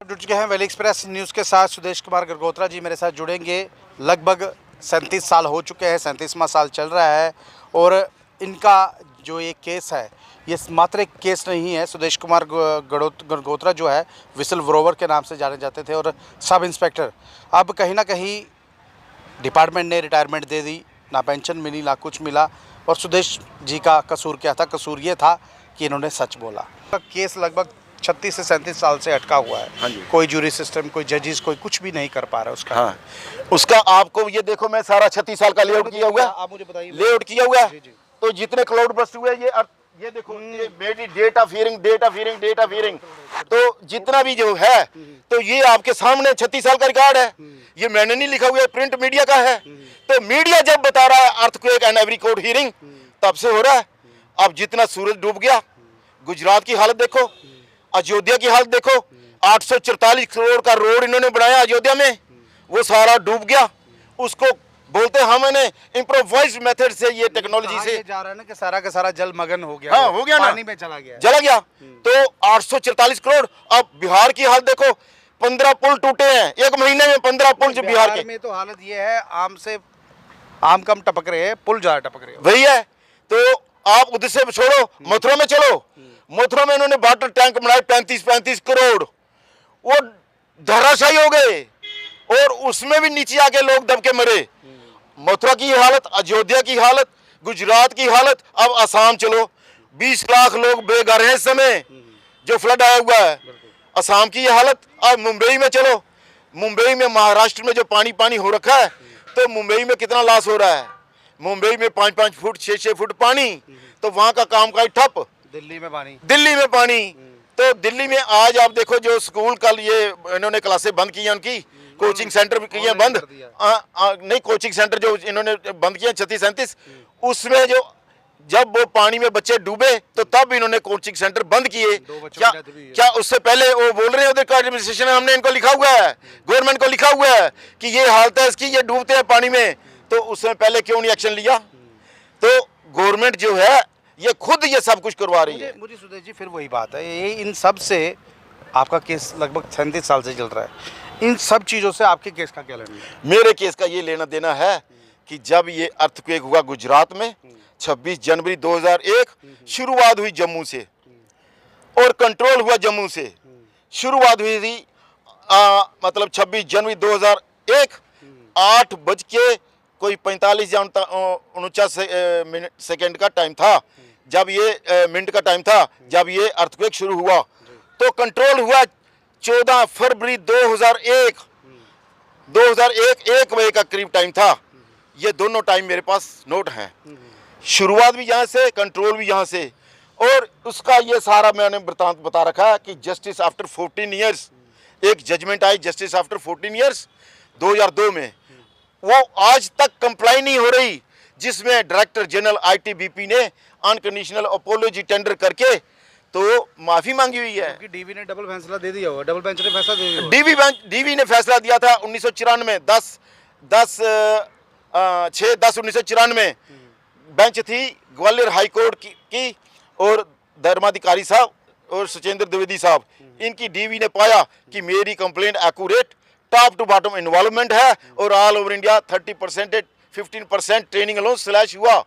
जुड़ चुके हैं वैली एक्सप्रेस न्यूज़ के साथ। सुदेश कुमार गरगोत्रा जी मेरे साथ जुड़ेंगे। लगभग 37 साल हो चुके हैं, 37वां साल चल रहा है और इनका जो ये केस है ये मात्र एक केस नहीं है। सुदेश कुमार गरगोत्रा जो है विसल ब्लोवर के नाम से जाने जाते थे और सब इंस्पेक्टर। अब कहीं ना कहीं डिपार्टमेंट ने रिटायरमेंट दे दी, ना पेंशन मिली ना कुछ मिला। और सुदेश जी का कसूर क्या था? कसूर ये था कि इन्होंने सच बोला। केस लगभग 36 से 37 साल से अटका हुआ है। हाँ जी। कोई जूरी सिस्टम, कोई जजेस, कोई कुछ भी नहीं कर पा रहा है उसका। हाँ, उसका आपको ये देखो, मैं सारा 36 साल का लेआउट किया हुआ है। आप मुझे बताइए। लेआउट किया हुआ है। जी, जी। तो जितने क्लाउड बस्ट हुए ये देखो, ये मेरी डेट ऑफ हियरिंग तो जितना भी जो है तो ये आपके सामने 36 साल का रिकॉर्ड है। ये मैंने नहीं लिखा हुआ है, प्रिंट मीडिया का है। तो मीडिया जब बता रहा है earthquake and every court hearing, तब से हो रहा है। अब जितना सूरज डूब गया, गुजरात की हालत देखो, अयोध्या की हालत देखो। 844 करोड़ का रोड इन्होंने बनाया अयोध्या में, वो सारा डूब गया। उसको बोलते हैं हमने इम्प्रोवाइज्ड मेथड से, ये टेक्नोलॉजी से जा रहा है ना कि सारा का सारा जलमग्न हो गया। हाँ, हो गया ना, पानी में चला गया। तो 844 करोड़। अब बिहार की हालत देखो, 15 पुल टूटे हैं एक महीने में। 15 पुल जो बिहार के में तो हालत ये है, आम कम टपक रहे हैं, पुल ज्यादा टपक रहे हैं। वही है। तो आप उधर से छोड़ो, मथुरा में चलो। मथुरा में इन्होंने वाटर टैंक बनाए 35 करोड़, वो धराशायी हो गए और उसमें भी नीचे आके लोग दब के मरे। मथुरा की हालत, अयोध्या की हालत, गुजरात की हालत। अब असम चलो, 20 लाख लोग बेघर हैं इस समय, जो फ्लड आया हुआ है। असम की हालत। अब मुंबई में चलो, मुंबई में, महाराष्ट्र में जो पानी हो रखा है, तो मुंबई में कितना लॉस हो रहा है। मुंबई में 5-5 फुट 6-6 फुट पानी, तो वहां का कामकाज ठप। दिल्ली में पानी। तो दिल्ली में आज आप देखो, जो स्कूल कल ये इन्होंने क्लासें बंद की हैं, उनकी कोचिंग सेंटर भी किए बंद। नहीं, कोचिंग सेंटर जो इन्होंने बंद किए 36-37, उसमें जो जब वो पानी में बच्चे डूबे तो तब इन्होंने कोचिंग सेंटर बंद किए। क्या उससे पहले वो बोल रहे हैं उधर का एडमिनिस्ट्रेशन, हमने इनको लिखा हुआ है, गवर्नमेंट को लिखा हुआ है कि ये हालत है इसकी, ये डूबते हैं पानी में, तो उसमें पहले क्यों नहीं एक्शन लिया? तो गवर्नमेंट जो है ये खुद ये सब कुछ करवा रही है। मुझे सुदेश जी फिर वही बात है, ये इन सब से आपका केस लगभग 37 साल से चल रहा है। इन सब चीज़ों से आपके केस का क्या लेना है? मेरे केस का ये लेना देना है कि जब ये अर्थक्वेक हुआ गुजरात में 26 जनवरी 2001, शुरुआत हुई जम्मू से और कंट्रोल हुआ जम्मू से। शुरुआत हुई थी मतलब 26 जनवरी 2001, 8:45 या 49 सेकेंड का टाइम था, जब ये मिनट का टाइम था, जब ये अर्थक्वेक शुरू हुआ। तो कंट्रोल हुआ 14 फरवरी 2001। 1 बजे का करीब टाइम था। ये दोनों टाइम मेरे पास नोट हैं। शुरुआत भी यहाँ से, कंट्रोल भी यहाँ से। और उसका ये सारा मैंने वृतांत बता रखा है कि जस्टिस आफ्टर 14 ईयर्स, एक जजमेंट आई जस्टिस आफ्टर 14 ईयर्स 2002 में, वो आज तक कंप्लाई नहीं हो रही, जिसमें डायरेक्टर जनरल ITBP ने अनकंडीशनल अपोलॉजी टेंडर करके तो माफी मांगी हुई है। डीवी ने डबल फैसला दे दिया हुआ, डबल बेंच ने फैसला दे दिया। डीवी ने फैसला दिया था 1994, 10/6/1994 बेंच थी ग्वालियर हाई कोर्ट की और धर्माधिकारी साहब और सचेंद्र द्विवेदी साहब, इनकी डीवी ने पाया कि मेरी complaint accurate, top to bottom involvement है और all over India 30% 15% training alone slash हुआ।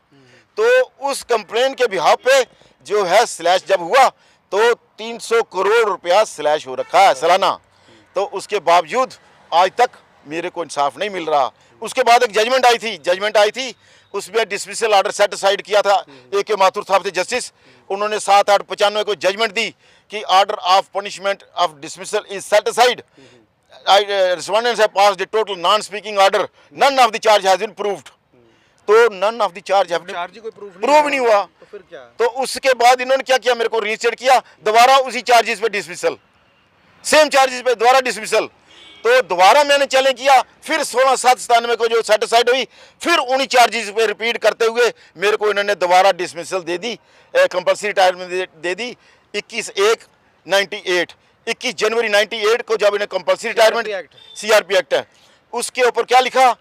तो उस कंप्लेंट के बिहाफ पे जो है स्लैश जब हुआ तो 300 करोड़ रुपया स्लैश हो रखा है सालाना। तो उसके बावजूद आज तक मेरे को इंसाफ नहीं मिल रहा। उसके बाद एक जजमेंट आई थी, उसमें डिसमिसल ऑर्डर सेट असाइड किया था। AK माथुर साहब थे जस्टिस, उन्होंने 7/8/95 को जजमेंट दी कि order of punishment of dismissal is set aside. Respondents have passed a total non-speaking order. None of the charge has been proved. तो none of the charge have been prove नहीं हुआ। तो फिर क्या? तो उसके बाद इन्होंने क्या किया, मेरे को रीइंस्टेट किया दोबारा उसी चार्जेस पे डिसमिसल, सेम चार्जेस पे दोबारा डिसमिसल। तो दोबारा मैंने चैलेंज किया, फिर 16/7/97 को जो सेटिस्फाइड हुई, फिर उन्हीं चार्जेस पे रिपीट करते हुए मेरे को इन्होंने दोबारा डिसमिसल दे दी, कंपल्सरी रिटायरमेंट दे दी 21/1/98। 21 जनवरी 98 को जब इन्हें कंपल्सरी रिटायरमेंट, CRP एक्ट है, उसके ऊपर क्या लिखा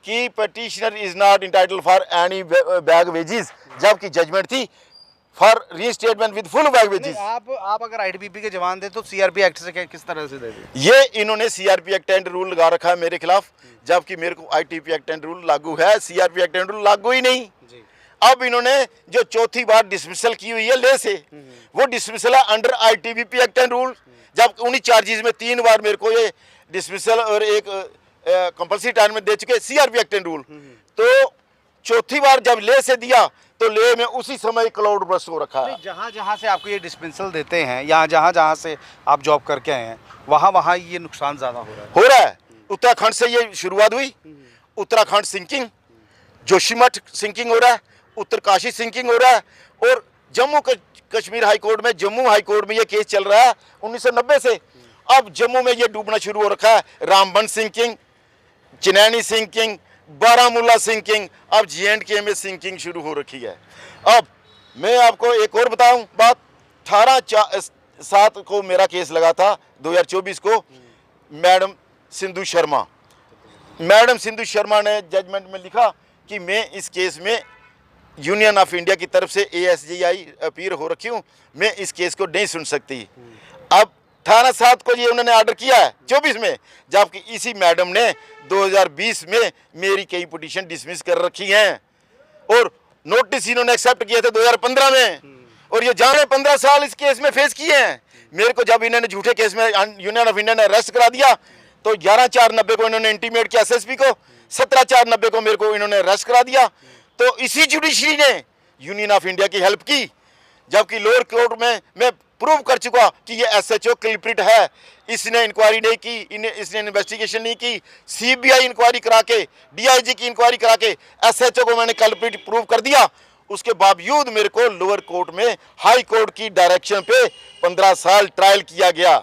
कि petitioner is not entitle for any back wages, जबकि जजमेंट थी for reinstatement with full back wages. आप अगर आईटीबीपी के जवान थे तो सीआरपी एक्ट से किस तरह से दे दिए? ये इन्होंने सीआरपी एक्ट एंड रूल लगा रखा है मेरे खिलाफ, जबकि मेरे को आईटीबी एक्ट एंड रूल लागू है, सीआरपी एक्ट एंड रूल लागू ही नहीं। अब इन्होंने जो चौथी बार डिसमिसल की हुई है ले से, वो डिसमिसल है under ITBP act and rule. जब उन्हीं चार्जेस में 3 बार मेरे को ये डिसमिसल और एक कंपल्सरी रिटायरमेंट दे चुके सीआरपी एक्ट एंड रूल, तो चौथी बार जब ले से दिया तो ले में उसी समय क्लाउड बर्स्ट हो रखा है। जहाँ जहाँ से आपको ये डिस्पेंसल देते हैं या जहाँ जहाँ से आप जॉब करके आए हैं वहाँ वहाँ ये नुकसान ज़्यादा हो रहा है। उत्तराखंड से ये शुरुआत हुई, उत्तराखंड सिंकिंग, जोशीमठ सिंकिंग हो रहा है, उत्तरकाशी सिंकिंग हो रहा है, और जम्मू कश्मीर हाई कोर्ट में, जम्मू हाई कोर्ट में ये केस चल रहा है 1990 से। अब जम्मू में ये डूबना शुरू हो रखा है, Ramban sinking, Chenani sinking, Baramulla sinking, अब J&K में सिंकिंग शुरू हो रखी है। अब मैं आपको एक और बताऊं बात, 18/7 को मेरा केस लगा था 2024 को। मैडम सिंधु शर्मा ने जजमेंट में लिखा कि मैं इस केस में यूनियन ऑफ इंडिया की तरफ से ASJI अपील हो रखी हूँ, मैं इस केस को नहीं सुन सकती। अब 18/7 को ये उन्होंने ऑर्डर किया है 24 में, जबकि इसी मैडम ने 2020 में मेरी कई पिटीशन डिसमिस कर रखी हैं, और नोटिस इन्होंने एक्सेप्ट किए थे 2015 में, और ये जाने 15 साल इस केस में फेस किए हैं। मेरे को जब इन्होंने झूठे केस में यूनियन ऑफ इंडिया ने अरेस्ट करा दिया तो 11/4/90 को इन्होंने इंटीमेट किया SSP को, 17/4/90 को मेरे को इन्होंने अरेस्ट करा दिया। तो इसी जुडिशरी ने यूनियन ऑफ इंडिया की हेल्प की, जबकि लोअर कोर्ट में मैं प्रूव कर चुका कि ये SHO कल्प्रिट है। इसने इंक्वायरी नहीं की, इसने इन्वेस्टिगेशन नहीं की, CBI इंक्वायरी करा के, DIG की इंक्वायरी करा के SHO को मैंने कल्प्रिट प्रूव कर दिया। उसके बावजूद मेरे को लोअर कोर्ट में हाई कोर्ट की डायरेक्शन पे 15 साल ट्रायल किया गया,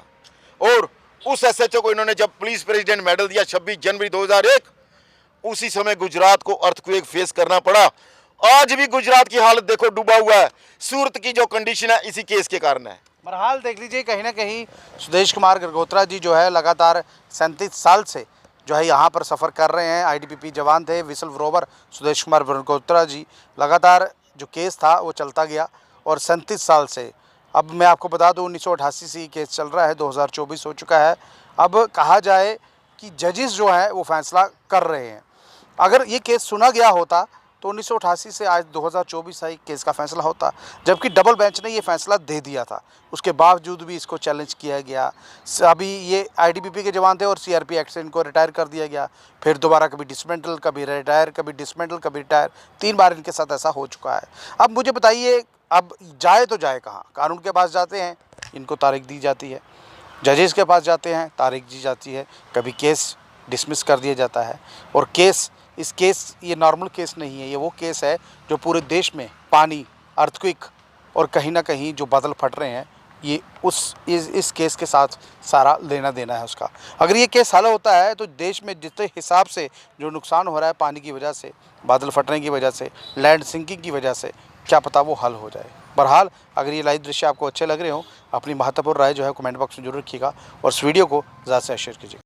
और उस SHO को इन्होंने जब पुलिस प्रेसिडेंट मेडल दिया 26 जनवरी 2001, उसी समय गुजरात को अर्थक्वेक फेस करना पड़ा। आज भी गुजरात की हालत देखो, डूबा हुआ है। सूरत की जो कंडीशन है इसी केस के कारण है। बहरहाल देख लीजिए, कहीं ना कहीं सुदेश कुमार गरगोत्रा जी जो है लगातार 37 साल से जो है यहाँ पर सफ़र कर रहे हैं। ITBP जवान थे, विसल ब्रोवर सुदेश कुमार गरगोत्रा जी, लगातार जो केस था वो चलता गया, और 37 साल से, अब मैं आपको बता दूं 1988 से केस चल रहा है, 2024 हो चुका है। अब कहा जाए कि जजेस जो हैं वो फैसला कर रहे हैं। अगर ये केस सुना गया होता तो 1988 से आज 2024 आई केस का फैसला होता, जबकि डबल बेंच ने ये फैसला दे दिया था। उसके बावजूद भी इसको चैलेंज किया गया। अभी ये ITBP के जवान थे और CRP एक्ट से इनको रिटायर कर दिया गया, फिर दोबारा कभी डिसमेंटल, कभी रिटायर, कभी डिसमेंटल, कभी रिटायर, 3 बार इनके साथ ऐसा हो चुका है। अब मुझे बताइए, अब जाए तो जाए कहाँ? कानून के पास जाते हैं, इनको तारीख दी जाती है, जजेस के पास जाते हैं, तारीख दी जाती है, कभी केस डिसमिस कर दिया जाता है। और ये नॉर्मल केस नहीं है, ये वो केस है जो पूरे देश में पानी, अर्थक्वेक और कहीं ना कहीं जो बादल फट रहे हैं, ये इस केस के साथ सारा लेना देना है उसका। अगर ये केस हल होता है तो देश में जितने हिसाब से जो नुकसान हो रहा है पानी की वजह से, बादल फटने की वजह से, लैंड सिंकिंग की वजह से, क्या पता वो हल हो जाए। बहरहाल अगर ये लाइव दृश्य आपको अच्छे लग रहे हो, अपनी महत्वपूर्ण राय जो है कमेंट बॉक्स में जरूर रखिएगा, और इस वीडियो को ज़्यादा से शेयर कीजिए।